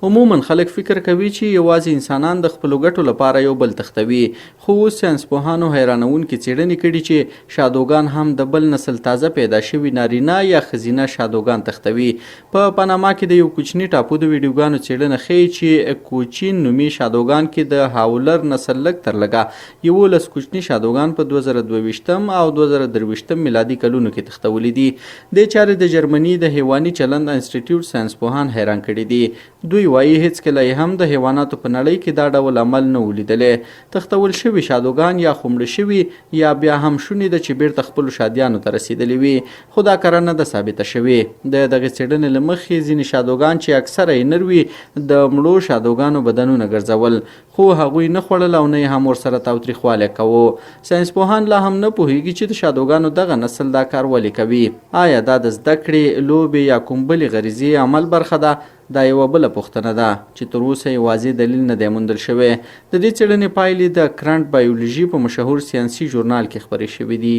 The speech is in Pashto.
عموما خلک فکر کوي چې یوازې انسانان د خپلو ګټو لپاره یو بل تښتوي، خو اوس ساینسپوهانو حیرانونکې څېړنې کړي چې شادوګان هم د بل نسل تازه پیدا شوي نارینه یا ښځینه شادوګان تښتوي. په پاناما کې د یو کوچني ټاپو د ویډیوګانو څېړنه ښیي چې کوچین نومي شادوګان کې د هاولر نسل لږ تر لږه 11 کوچني شادوګان په 2022 او 2023 میلادي کلونو کې تښتولي دي. د چارې د جرمني د حیواني چلند انسټیټیوټ ساینسپوهان حیران کړي دي. دوی وایي هیڅکله یې هم د حیواناتو په نړۍ کې دا ډول عمل نه و لیدلی. تښتول شوي شادوګان یا خو مړه شوي یا بیا هم شونې ده چې بیرته خپلو شادیانو ته رسېدلي وي، خو دا کره نه ده ثابته شوې. د دغې څېړنې له مخې ځینې شادوګان چې اکثره یې نر وي د مړو شادوګانو بدنونه ګرځول، خو هغوی نه خوړل او نه یې هم ورسره تاوتریخوالی کوو. ساینسپوهان لا هم نه پوهېږي چې د شادوګانو دغه نسل دا کار ولې کوي. آیا دا د زده کړې، لوبې یا کوم بلې غریزې عمل برخه ده؟ دا یوه بله پوښتنه ده چې تر اوسه یې واضح دلیل نه دی موندل شوی. د دې څېړنې پایلې د کرنټ بایولوژي په مشهور ساینسي ژورنال کې خپرې شوې دي.